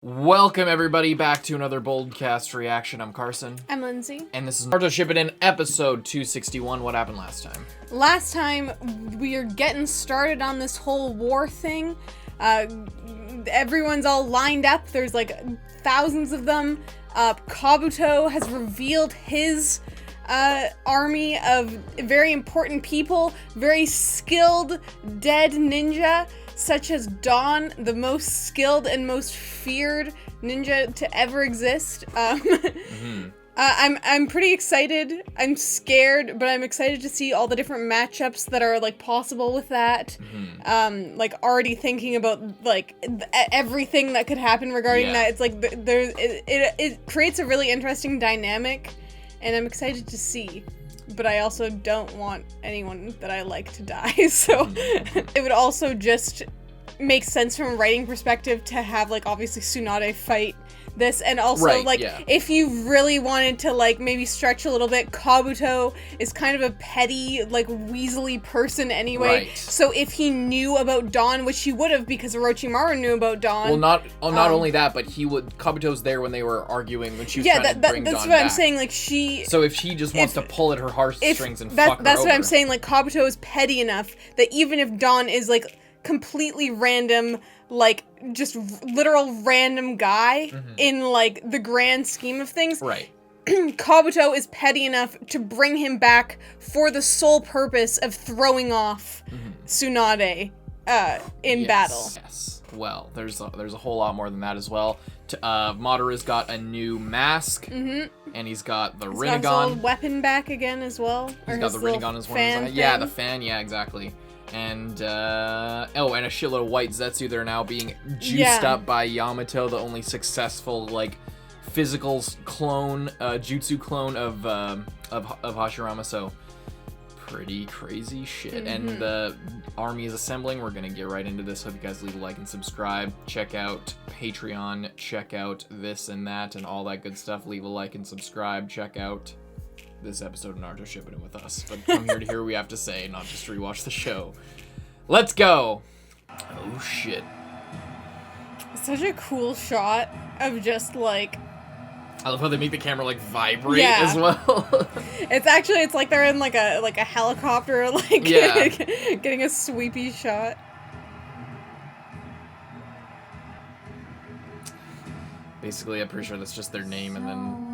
Welcome everybody back to another Boldcast reaction. I'm Carson. I'm Lindsay. And this is Naruto Shippuden episode 261. What happened last time? Last time, we are getting started on this whole war thing. Everyone's all lined up. There's like thousands of them. Kabuto has revealed his army of very important people, very skilled dead ninja, such as Dawn, the most skilled and most feared ninja to ever exist. I'm pretty excited. I'm scared, but I'm excited to see all the different matchups that are like possible with that. Like already thinking about like everything that could happen regarding that. It's like it creates a really interesting dynamic, and I'm excited to see. But I also don't want anyone that I like to die, so it would also just make sense from a writing perspective to have, like, obviously Tsunade fight this, and also, if you really wanted to, like, maybe stretch a little bit, Kabuto is kind of a petty, like, weaselly person anyway, so if he knew about Dawn, which he would have because Orochimaru knew about Dawn. Well, not only that, but Kabuto's there when they were arguing, when she was trying to bring Dawn that's what back. I'm saying, like, So if she just wants to pull at her heartstrings and fuck her over. That's what I'm saying, like, Kabuto is petty enough that even if Dawn is, like, completely random, like, just literal random guy in, like, the grand scheme of things. Kabuto is petty enough to bring him back for the sole purpose of throwing off Tsunade in battle. Yes. Well, there's a whole lot more than that as well. Madara's got a new mask, and he's got the Rinnegan. Got his old weapon back again as well. He's got the Rinnegan as one of his. Yeah, the fan. Yeah, exactly. And, and a shitload of white Zetsu. They're now being juiced up by Yamato, the only successful, like, physical clone, jutsu clone of Hashirama, so pretty crazy shit. And the army is assembling. We're gonna get right into this. Hope you guys leave a like and subscribe. Check out Patreon. Check out this and that and all that good stuff. Leave a like and subscribe. Check out this episode of Naruto Shippuden with us, but come here to hear what we have to say, not just rewatch the show. Let's go! Oh shit. Such a cool shot of just, like... I love how they make the camera, like, vibrate as well. It's like they're in, like a helicopter, like, getting a sweepy shot. Basically, I'm pretty sure that's just their name, and then...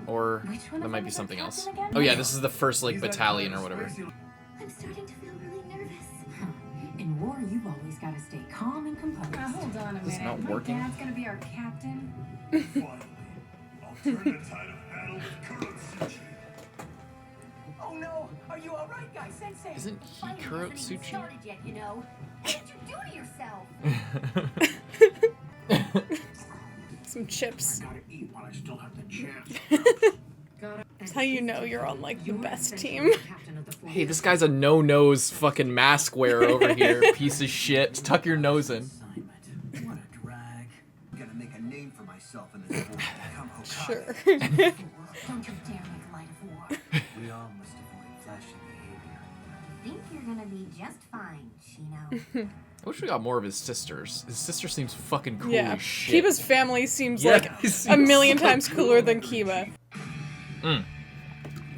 Or that might be something else. Oh yeah, this is the first, like, battalion or whatever. I'm starting to feel really nervous. In war, you've always got to stay calm and composed. Hold on a minute. This is not working. My dad's gonna be our captain. Finally, I'll turn the tide of battle with Kurotsuchi. Oh no! Are you all right, guys? Sensei. Isn't he Kurotsuchi? Started yet, you know? What did you do to yourself? Some chips. I gotta eat while I still have the chance. That's how you know you're on, like, the best team. Hey, this guy's a no-nose fucking mask wearer over here, piece of shit. Tuck your nose in. What a drag. I'm gonna make a name for myself in this war. Become Hokage. Sure. Don't you dare make light of war. We all must avoid flashy behavior. I think you're gonna be just fine, Shino. I wish we got more of his sisters. His sister seems fucking cool as shit. Kiba's family seems like a million times cooler than Kiba.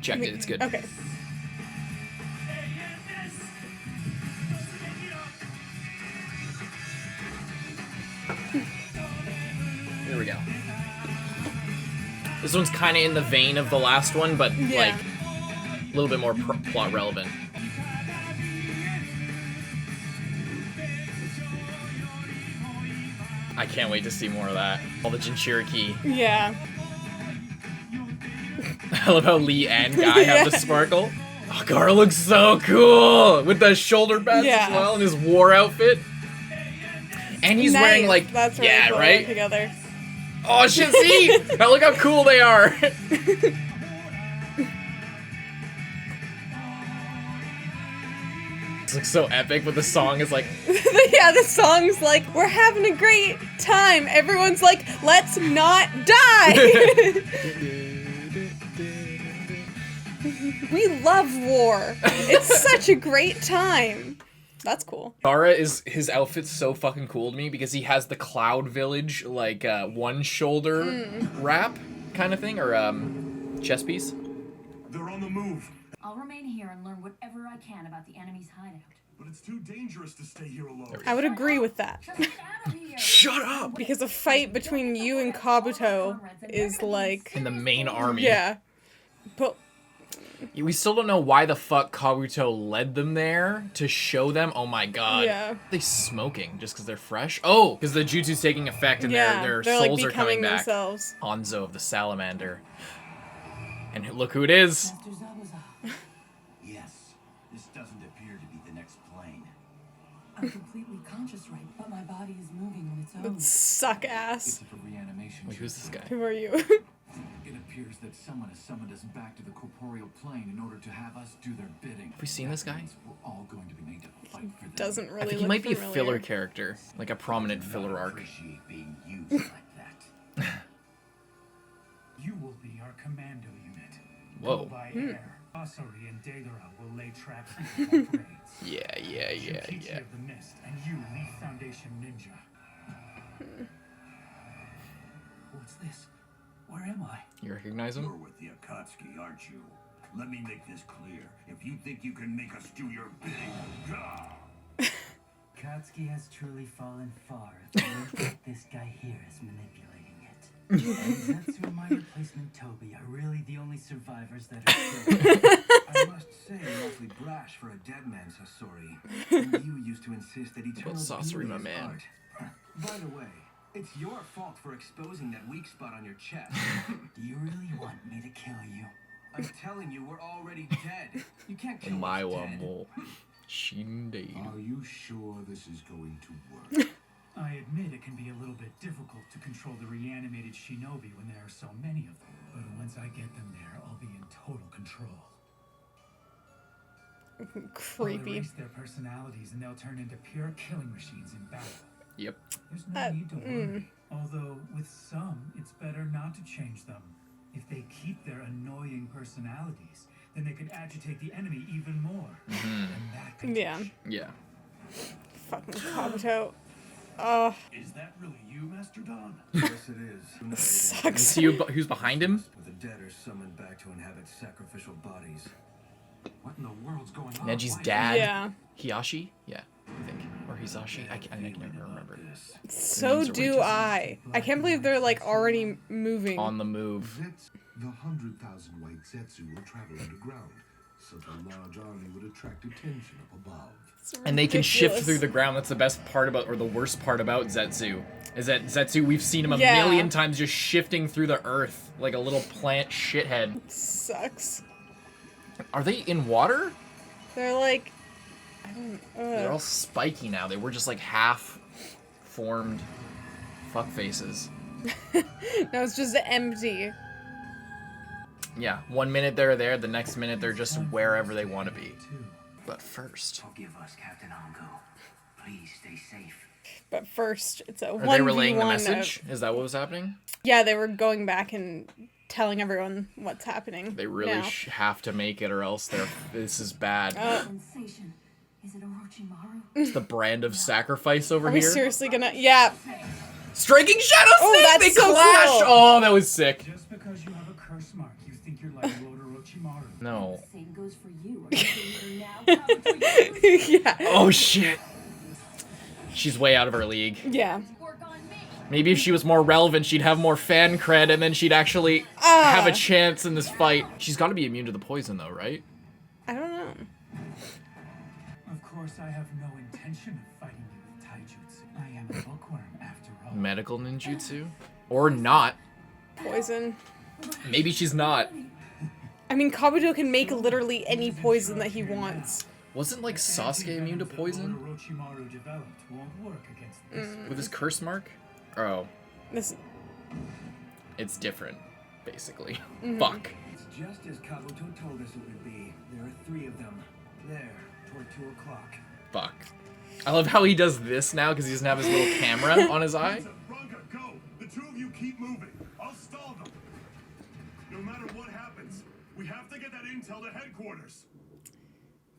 Checked it, it's good. Okay. Here we go. This one's kind of in the vein of the last one, but like a little bit more plot relevant. I can't wait to see more of that. All the Jinchuriki. Yeah. I love how Lee and Guy have the sparkle. Oh, Gaara looks so cool with the shoulder pads as well and his war outfit. And he's wearing like that's really cool right together. Oh shit! See, now look how cool they are. This looks so epic, but the song is like... Yeah, the song's like, we're having a great time. Everyone's like, let's not die. We love war. It's such a great time. That's cool. Gaara his outfit's so fucking cool to me because he has the Cloud Village like one shoulder wrap kind of thing or chest piece. They're on the move. I'll remain here and learn whatever I can about the enemy's hideout. But it's too dangerous to stay here alone. I would agree with that. Just get out of here. Shut up! Because a fight between you and Kabuto is like... In the main army. Yeah. But... We still don't know why the fuck Kabuto led them there to show them. Oh my god. Yeah. Are they smoking just because they're fresh? Oh, because the jutsu's taking effect and their they're souls like are coming becoming back. themselves. Hanzo of the Salamander. And look who it is. Yes, this doesn't appear to be the next plane. I'm completely conscious, right? But my body is moving on its own. Suck ass. It's a reanimation. Wait, who's this guy? Who are you? It appears that someone has summoned us back to the corporeal plane in order to have us do their bidding. Have we seen this guy? We're all going to be made to fight for them. Doesn't I really think look he might be a familiar. filler character. Like a prominent filler arc. Appreciate being used like that. You will be our commando unit. Whoa. Go by air. Asari and Daedara will lay traps for the raids. Yeah. Shukichi of the Mist, and you lead Foundation Ninja. What's this? Where am I? You recognize You're him? with the Akatsuki, aren't you? Let me make this clear. If you think you can make us do your bidding, gah! Katsuki has truly fallen far if you don't think this guy here is manipulating it. And Zetsu and my replacement Toby are really the only survivors that are still. I must say, you're awfully brash for a dead man, Sasori. You used to insist that eternal Sasori, beauty my is man? art. By the way, it's your fault for exposing that weak spot on your chest. Do you really want me to kill you? I'm telling you, we're already dead. You can't kill My us one dead. more. Shindeid. Are you sure this is going to work? I admit it can be a little bit difficult to control the reanimated shinobi when there are so many of them. But once I get them there, I'll be in total control. I'll Creepy. erase their personalities and they'll turn into pure killing machines in battle. Yep. There's no need to worry. Although, with some, it's better not to change them. If they keep their annoying personalities, then they could agitate the enemy even more. And that could Yeah. Yeah. Fucking Kabuto. Is that really you, Master Don? Yes, it is. Is Sucks. he who's behind him? With the dead are summoned back to inhabit sacrificial bodies. What in the world's going on? Neji's Why- dad. Yeah. Hiyashi? Yeah, I think. Or Hisashi? I can never remember. So do I. I can't believe they're like already moving. On the move. The 100,000 white Zetsu will travel underground, so the large army would attract attention up above. It's And they can shift ridiculous. through the ground. That's the best part about, or the worst part about Zetsu. Is that Zetsu, we've seen him a Yeah. million times just shifting through the earth like a little plant shithead. Sucks. Are they in water? They're like... I don't... They're all spiky now. They were just like half-formed fuck faces. No, it's just empty. Yeah, 1 minute they're there, the next minute they're just wherever they want to be. But first, Forgive us, Captain Anko. Please stay safe. But first, it's a 1v1. are they relaying the of- message? Is that what was happening? Yeah, they were going back and telling everyone what's happening. They really now. have to make it, or else this is bad. Sensation. Is it Orochimaru? It's the brand of sacrifice over Are we here. seriously gonna... Yeah. Striking Shadow Snake! Oh, that's they so clash! cool. Oh, that was sick. Just because you have a curse mark, you think you're like Lord Orochimaru. No. Same goes for you. Are you saying now? Kabuto, Yeah. Oh, shit. She's way out of her league. Yeah. work on me. Maybe if she was more relevant, she'd have more fan cred, and then she'd actually have a chance in this fight. She's got to be immune to the poison, though, right? I don't know. Of course, I have no intention of fighting you with taijutsu. I am a bookworm, after all. Medical ninjutsu? Or not. Poison. Maybe she's not. I mean, Kabuto can make literally any poison that he wants. Wasn't, like, Sasuke immune to poison? What Orochimaru developed won't work against this. With his curse mark? Oh, This... it's different, basically. Mm-hmm. Fuck. It's just as Kabuto told us it would be. There are 3 of them. There, toward 2 o'clock. Fuck. I love how he does this now, because he doesn't have his little camera on his eye. Ranka, go! The 2 of you keep moving. I'll stall them. No matter what happens, we have to get that intel to headquarters.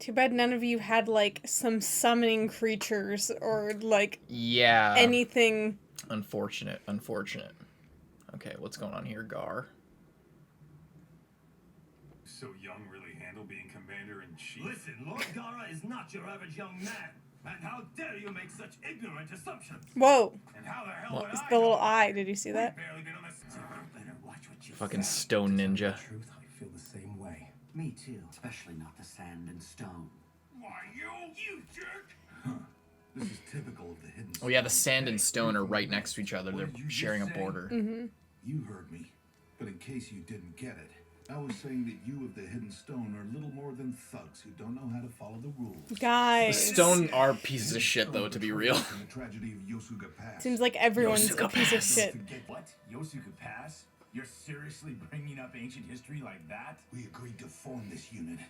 Too bad none of you had, like, some summoning creatures or, like, yeah, anything. Unfortunate. Okay, what's going on here, Gar? So young really handle being commander-in-chief? Listen, Lord Gaara is not your average young man. And how dare you make such ignorant assumptions? Whoa. And how the hell would It's I the little know? eye. Did you see that? We've barely been on this. Better watch what you Fucking say. stone ninja. Truth, I feel the same way. Me too. Especially not the sand and stone. Why, you jerk! Huh. This is typical of the hidden. Oh yeah, the sand and stone are right next to each other. They're sharing a border. Mm-hmm. You heard me, but in case you didn't get it, I was saying that you of the Hidden Stone are little more than thugs who don't know how to follow the rules. The Guys. stone are pieces of shit, though, to be real. The tragedy of Yosuga Pass. Seems like everyone's Yosuga a piece of Pass. shit. What? Yosuka Pass? You're seriously bringing up ancient history like that? We agreed to form this unit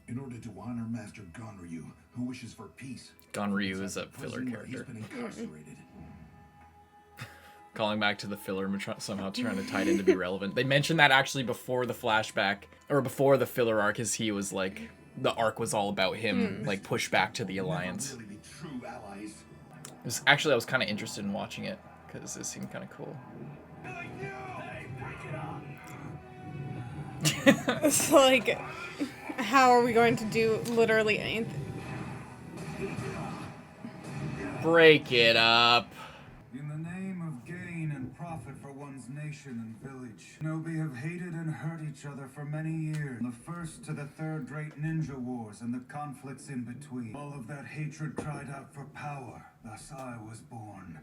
in order to honor Master Gonryu, who wishes for peace. Gonryu is a filler Prison where character. He's been incarcerated. Calling back to the filler, somehow trying to tie it in to be relevant. They mentioned that actually before the flashback, or before the filler arc, as he was like, the arc was all about him, like, push back to the Alliance. Really be true allies. Actually, I was kind of interested in watching it, because it seemed kind of cool. It's like, how are we going to do literally anything? Break it up. In the name of gain and profit for one's nation and village, Shinobi have hated and hurt each other for many years. From the first to the third great ninja wars and the conflicts in between. All of that hatred cried out for power. Thus I was born.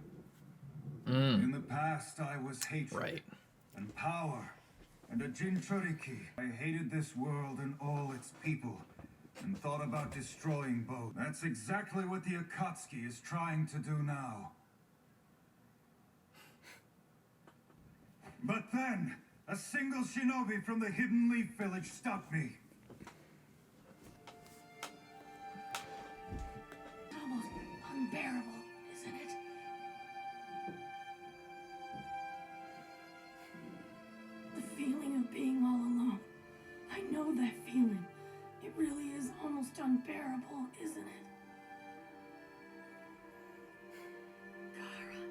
In the past, I was hatred Right. and power and a Jinchuriki. I hated this world and all its people and thought about destroying both. That's exactly what the Akatsuki is trying to do now. But then, a single shinobi from the Hidden Leaf Village stopped me. Almost unbearable, isn't it? The feeling of being all alone. I know that feeling. It really is almost unbearable, isn't it? Gaara.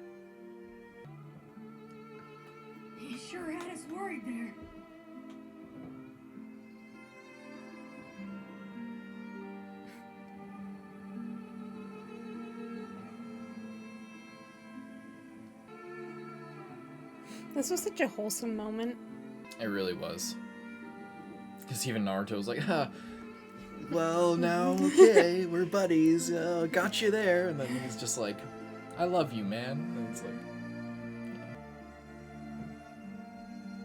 He sure had us worried there. This was such a wholesome moment. It really was. Because even Naruto was like, huh, well, now, okay, we're buddies, got you there. And then he's just like, I love you, man. And it's like,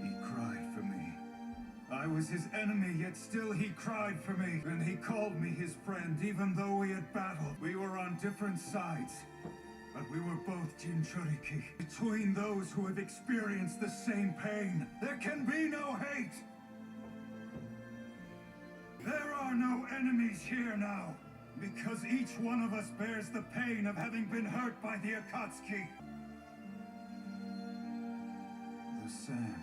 He cried for me. I was his enemy, yet still he cried for me. And he called me his friend, even though we had battled. We were on different sides, but we were both Jinchuriki. Between those who have experienced the same pain, there can be no hate. There are no enemies here now, because each one of us bears the pain of having been hurt by the Akatsuki. The sand.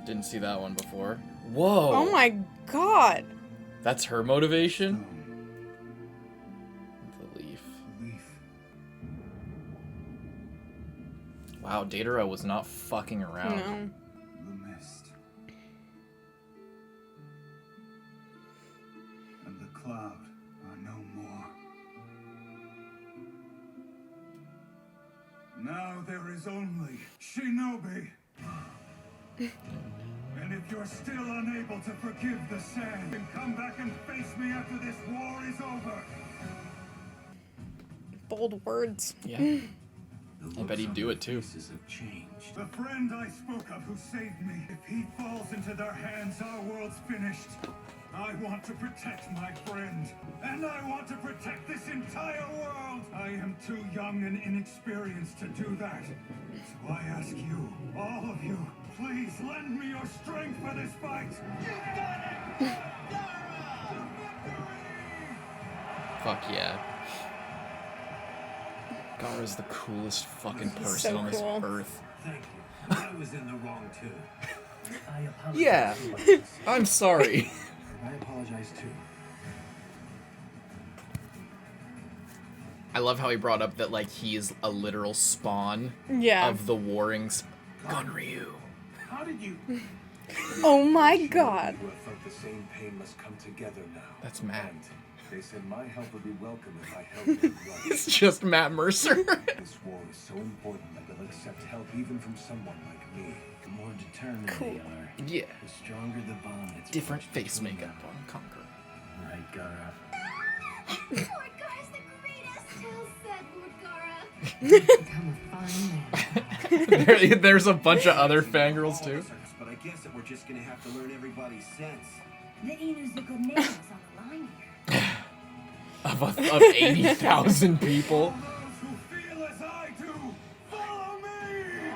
didn't see that one before. Whoa. Oh my god. That's her motivation? The leaf. Wow, Datara was not fucking around. No. The mist. And the cloud are no more. Now there is only Shinobi. And if you're still unable to forgive the sand, then come back and face me after this war is over. Bold words. Yeah. I bet he'd do it too. The friend I spoke of who saved me, if he falls into their hands, our world's finished. I want to protect my friend, and I want to protect this entire world. I am too young and inexperienced to do that. So I ask you, all of you, please lend me your strength for this fight. You got it! Fuck yeah. Gaara's the coolest fucking person so on this cool. earth. Thank you. I was in the wrong too. I apologize. Yeah, I'm sorry. I apologize too. I love how he brought up that, like, he is a literal spawn Yeah. of the warring Gunryu. How did you? Oh my god. Who have felt the same pain must come together now. That's Matt. And they said my help would be welcome if I helped them run. It's just Matt Mercer. This war is so important that they'll accept help even from someone like me. The more determined Cool. they are, Yeah. the stronger the bond that's Different forged face between makeup them. on Conquer. Right, Gaara. Lord Gaara's the greatest! Well said, Lord Gaara. Become a fine man. There's a bunch of other fangirls too. But I guess that we're just gonna have to learn everybody's sense. The Inuzuka name is on the line here. Of 80,000 people. Those who feel as I do, follow me!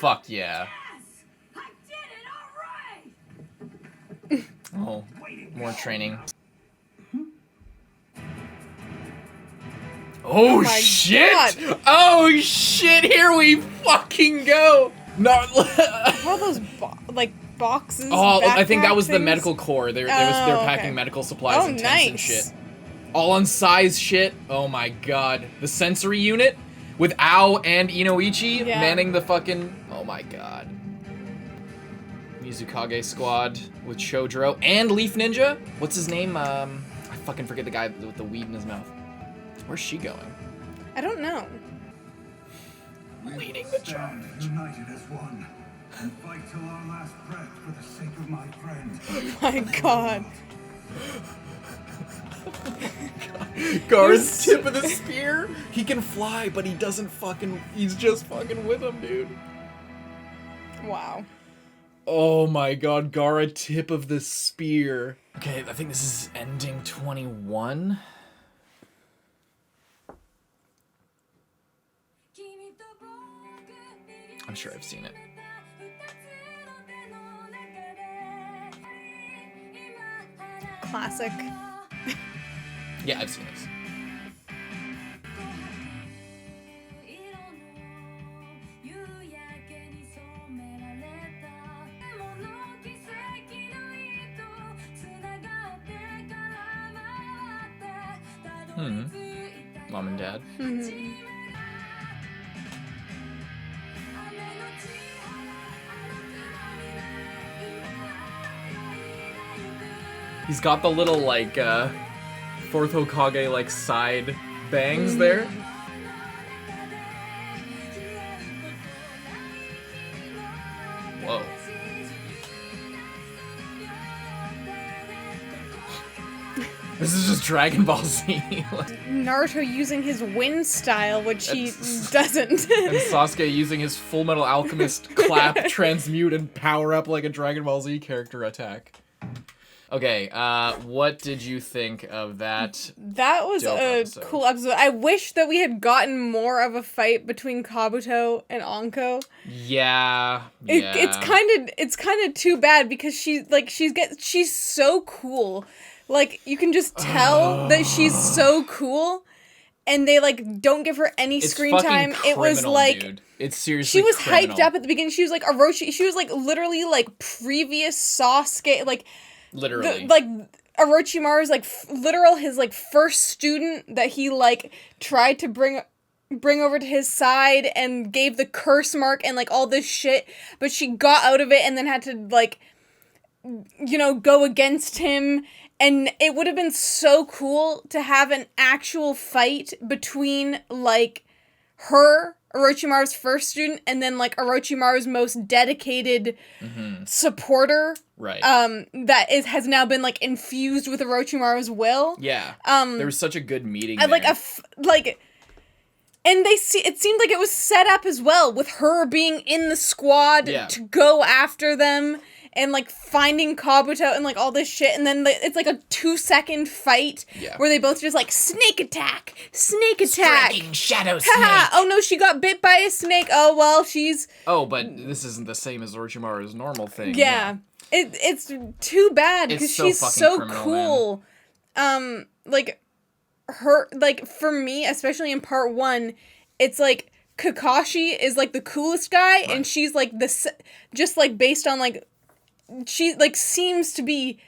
Fuck yeah. Yes! I did it! All right! Oh, more training. Oh my shit! God. Oh shit! Here we fucking go! No. All those boxes. Oh, I think that backpack was the things? medical core. They're Oh, packing okay. medical supplies Oh, and tents and nice. shit. All on size shit. Oh my god. The sensory unit with Ao and Inoichi Yeah. manning the fucking. Oh my god. Mizukage squad with Chodro and Leaf Ninja. What's his name? I fucking forget the guy with the weed in his mouth. Where's she going? I don't know. Leading the charge. Stand united as one and fight till our last breath for the sake of my friend. My god. Gaara's tip of the spear. He can fly, but he doesn't fucking. He's just fucking with him, dude. Wow. Oh my god, Gaara tip of the spear. Okay, I think this is ending 21. I'm sure I've seen it. Classic. Yeah, I've seen this. Mom and dad. He's got the little, like, fourth Hokage, like, side bangs there. Whoa. This is just Dragon Ball Z. Naruto using his wind style, which he doesn't. And Sasuke using his Full Metal Alchemist clap, transmute, and power up like a Dragon Ball Z character attack. Okay, what did you think of that? That was Dope a episode. cool episode. I wish that we had gotten more of a fight between Kabuto and Anko. Yeah. It's kind of too bad because she's so cool. Like, you can just tell that she's so cool, and they don't give her any It's screen fucking time. It was criminal, like dude. It's seriously she was criminal. hyped up at the beginning. She was like Orochi. She was like literally like previous Sasuke. Like Literally. Orochimaru's literal his first student that he tried to bring over to his side and gave the curse mark and all this shit, but she got out of it and then had to go against him. And it would have been so cool to have an actual fight between her, Orochimaru's first student, and then Orochimaru's most dedicated supporter. Right. That has now been infused with Orochimaru's will. Yeah. There was such a good meeting. And there. and it seemed like it was set up as well with her being in the squad Yeah. to go after them. and like finding Kabuto and like all this shit, and then it's like a 2-second fight where they both just like snake attack. Striking shadow snake. Oh no, she got bit by a snake. Oh well, she's. Oh, but this isn't the same as Orochimaru's normal thing. Yeah. It's too bad because she's so cool. Man. Like her, like for me, especially in part 1, it's like Kakashi is like the coolest guy, and she's like just like based on like she like seems to be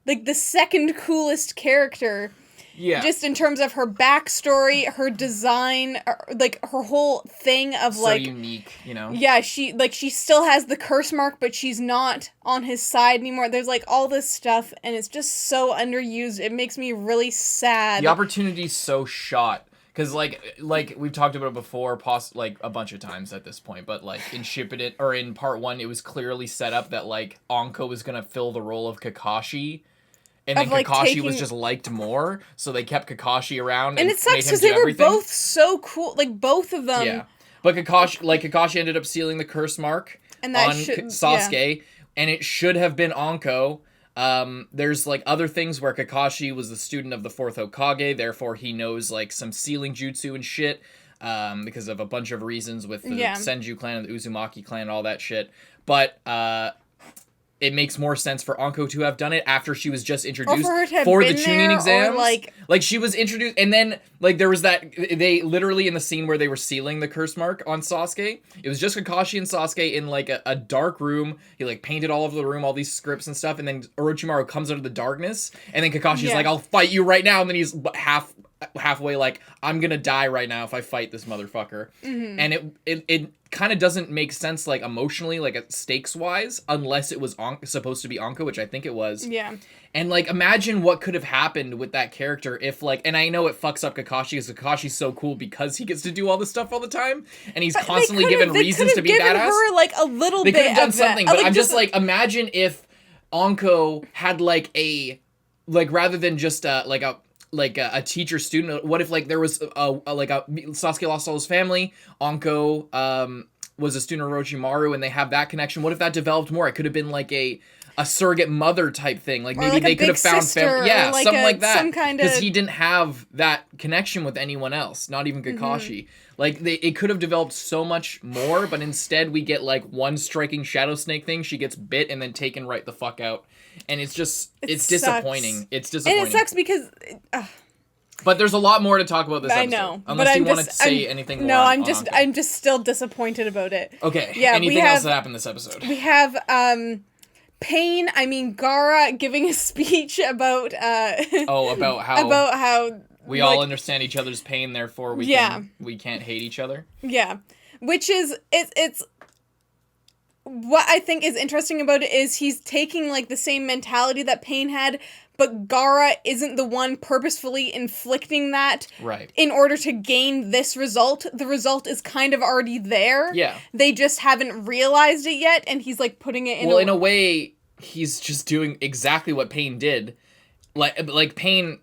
like the second coolest character. Yeah. Just in terms of her backstory, her design, like her whole thing of like so unique, you know. Yeah, she still has the curse mark, but she's not on his side anymore. There's like all this stuff, and it's just so underused. It makes me really sad. The opportunity's so shot. Because, like we've talked about it before, like, a bunch of times at this point, but, like, in Shippuden, or in part 1, it was clearly set up that, like, Anko was gonna fill the role of Kakashi, and then Kakashi was just liked more, so they kept Kakashi around, and it sucks because they were both so cool, like, both of them. Yeah, but Kakashi ended up sealing the curse mark on Sasuke, and it should have been Anko. There's like other things where Kakashi was the student of the 4th Hokage, therefore he knows like some sealing jutsu and shit, because of a bunch of reasons with the Senju clan and the Uzumaki clan and all that shit. But, it makes more sense for Anko to have done it after she was just introduced for the tuning exams. Like she was introduced, and then like there was that they literally in the scene where they were sealing the curse mark on Sasuke. It was just Kakashi and Sasuke in like a dark room. He like painted all over the room, all these scripts and stuff, and then Orochimaru comes out of the darkness, and then Kakashi's like, "I'll fight you right now," and then he's halfway like, "I'm gonna die right now if I fight this motherfucker," and it kind of doesn't make sense, like, emotionally, like, stakes-wise, unless it was supposed to be Anko, which I think it was. Yeah. And, like, imagine what could have happened with that character if, like, and I know it fucks up Kakashi, because Kakashi's so cool because he gets to do all this stuff all the time, and he's constantly given reasons to be badass. They could have given her, like, a little bit of They could have done something, but I'm just, like, imagine if Anko had, like, rather than just, a teacher student. What if like there was Sasuke lost all his family, Anko was a student of Orochimaru, and they have that connection. What if that developed more? It could have been like a surrogate mother type thing. Like maybe they could have found family. Yeah, like something like that. Because he didn't have that connection with anyone else, not even Kakashi. Like it could have developed so much more, but instead we get like one striking shadow snake thing. She gets bit and then taken right the fuck out. And it's just, it's disappointing. It's disappointing. And it sucks because... But there's a lot more to talk about this episode. I know. Unless you want to say anything more. No, I'm just still disappointed about it. Okay. Yeah, anything else that happened this episode? We have Gaara giving a speech about... about how... We all understand each other's pain, therefore we can't hate each other. Yeah. Which is... It's what I think is interesting about it is he's taking, like, the same mentality that Pain had, but Gaara isn't the one purposefully inflicting that in order to gain this result. The result is kind of already there. Yeah. They just haven't realized it yet, and he's, like, putting it in in a way, he's just doing exactly what Pain did. Like Pain...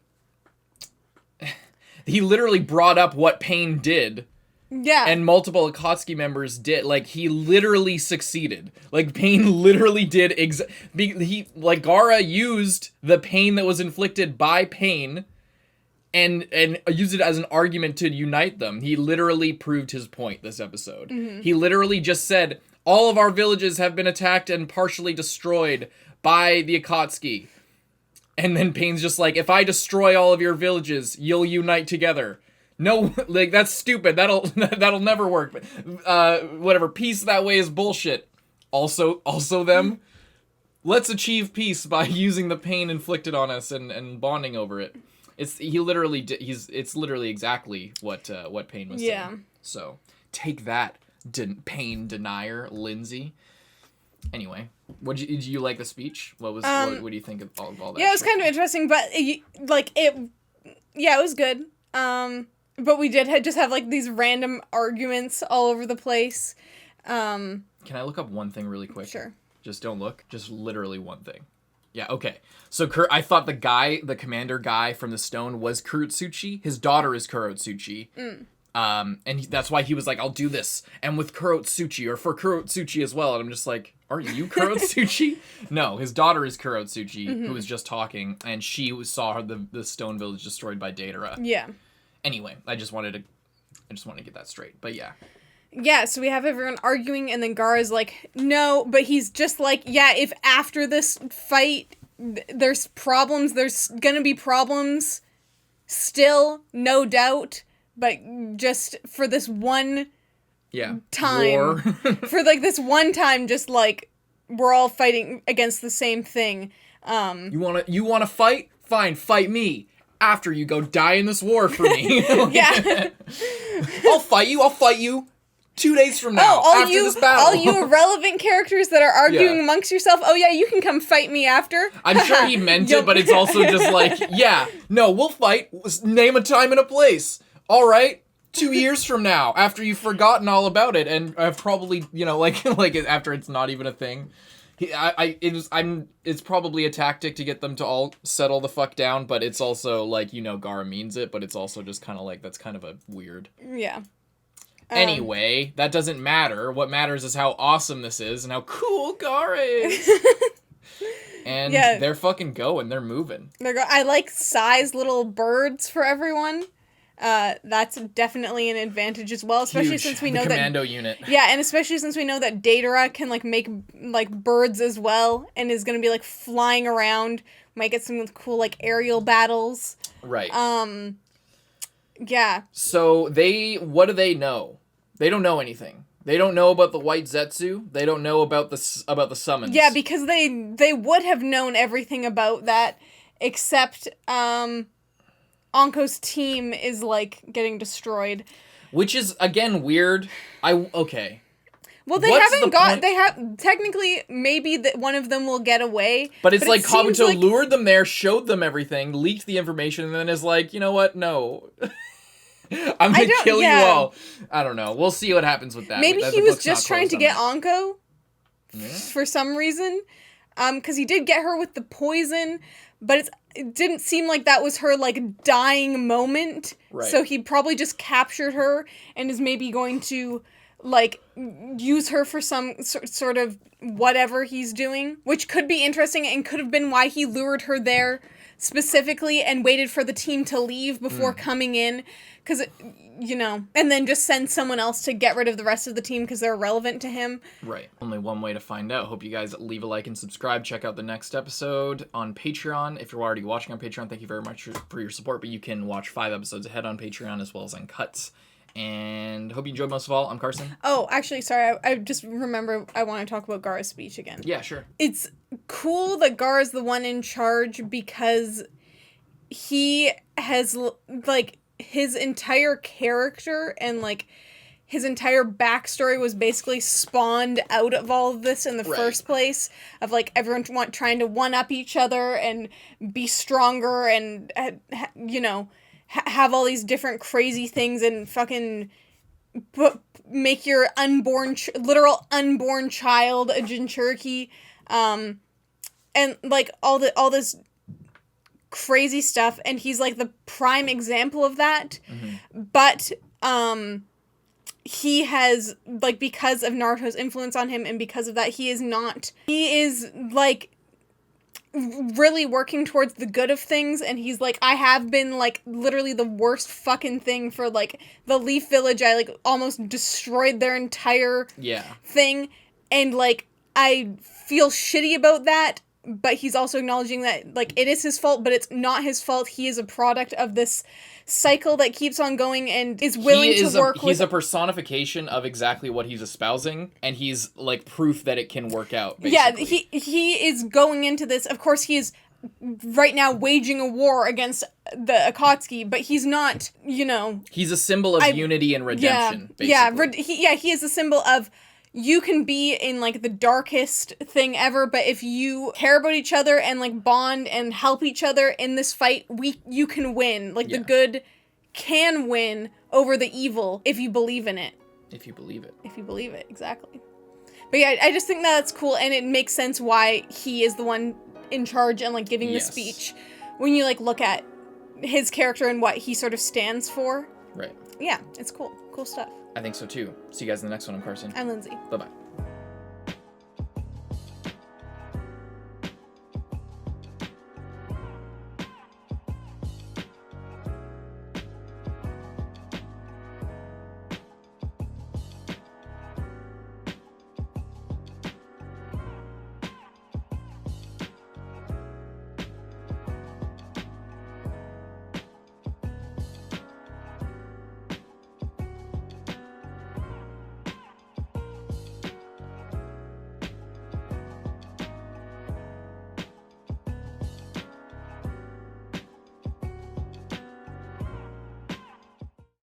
He literally brought up what Pain did. Yeah. And multiple Akatsuki members did. Like, he literally succeeded. Like, Pain literally did Gaara used the pain that was inflicted by Pain and used it as an argument to unite them. He literally proved his point this episode. He literally just said, all of our villages have been attacked and partially destroyed by the Akatsuki. And then Pain's just like, if I destroy all of your villages, you'll unite together. No, like, that's stupid. That'll never work. Whatever. Peace that way is bullshit. Also them. Let's achieve peace by using the pain inflicted on us and bonding over it. It's literally exactly what Pain was saying. So take that, Pain denier, Lindsay. Anyway, did you like the speech? What do you think of all that? Yeah, it was kind of interesting, but it was good. But we did just have, like, these random arguments all over the place. Can I look up one thing really quick? Sure. Just don't look. Just literally one thing. Yeah, okay. So I thought the commander guy from the stone was Kurotsuchi. His daughter is Kurotsuchi. And that's why he was like, I'll do this. And with Kurotsuchi, or for Kurotsuchi as well. And I'm just like, are you Kurotsuchi? No, his daughter is Kurotsuchi, who was just talking. And she saw the stone village destroyed by Deidara. Yeah. Anyway, I just wanted to get that straight. But yeah. Yeah, so we have everyone arguing, and then Gaara's like, no, but he's just like, yeah, if after this fight, there's problems, there's gonna be problems, still, no doubt, but just for this one time, war. for like this one time, just like, we're all fighting against the same thing. You wanna fight? Fine, fight me. After you go die in this war for me. Yeah. I'll fight you 2 days from now, this battle. All you irrelevant characters that are arguing amongst yourself, oh yeah, you can come fight me after. I'm sure he meant it, but it's also just like, yeah, no, we'll fight. Name a time and a place. All right, 2 years from now, after you've forgotten all about it, and I've probably, like after it's not even a thing. It's probably a tactic to get them to all settle the fuck down, but it's also like, Gaara means it, but it's also just kind of like, that's kind of a weird. Yeah. Anyway, that doesn't matter. What matters is how awesome this is and how cool Gaara is. And they're fucking going. They're moving. I like size little birds for everyone. That's definitely an advantage as well, especially since we know that commando unit. Yeah, and especially since we know that Deidara can like make like birds as well, and is gonna be like flying around. Might get some cool like aerial battles. Right. Yeah. So what do they know? They don't know anything. They don't know about the white Zetsu. They don't know about the summons. Yeah, because they would have known everything about that, except Anko's team is like getting destroyed. Which is again weird. Okay. Well, they haven't got. They have technically maybe that one of them will get away. But it's like Kabuto lured them there, showed them everything, leaked the information, and then is like, you know what? No. I'm gonna kill you all. I don't know. We'll see what happens with that. Maybe he was just trying to get Anko for some reason. Because he did get her with the poison, but it didn't seem like that was her, like, dying moment. Right. So he probably just captured her and is maybe going to, like, use her for some sort of whatever he's doing. Which could be interesting and could have been why he lured her there specifically and waited for the team to leave before coming in. Because, and then just send someone else to get rid of the rest of the team because they're irrelevant to him. Right. Only one way to find out. Hope you guys leave a like and subscribe. Check out the next episode on Patreon. If you're already watching on Patreon, thank you very much for your support. But you can watch 5 episodes ahead on Patreon as well as on Cuts. And hope you enjoyed most of all. I'm Carson. Oh, actually, sorry. I just remember I want to talk about Gaara's speech again. Yeah, sure. It's cool that Gaara's the one in charge because he has, like, his entire character and, like, his entire backstory was basically spawned out of all of this in the first place. Of, like, everyone trying to one-up each other and be stronger and, have all these different crazy things and fucking make your literal unborn child a Jinchuriki. And, like, all this crazy stuff, and he's like the prime example of that. But he has, like, because of Naruto's influence on him and because of that, he is like really working towards the good of things, and he's like, I have been like literally the worst fucking thing for like the Leaf Village. I like almost destroyed their entire thing, and like I feel shitty about that. But he's also acknowledging that, like, it is his fault, but it's not his fault. He is a product of this cycle that keeps on going and is willing to work with... He's a personification of exactly what he's espousing, and he's, like, proof that it can work out, basically. Yeah, he is going into this... Of course, he is right now waging a war against the Akatsuki, but he's not, He's a symbol of unity and redemption, basically. He is a symbol of... You can be in, like, the darkest thing ever, but if you care about each other and, like, bond and help each other in this fight, you can win. Like, the good can win over the evil if you believe in it. If you believe it. If you believe it, exactly. But yeah, I just think that's cool, and it makes sense why he is the one in charge and, like, giving the speech. When you, like, look at his character and what he sort of stands for. Right. yeah, it's cool. Cool stuff. I think so too. See you guys in the next one. I'm Carson. I'm Lindsay. Bye-bye.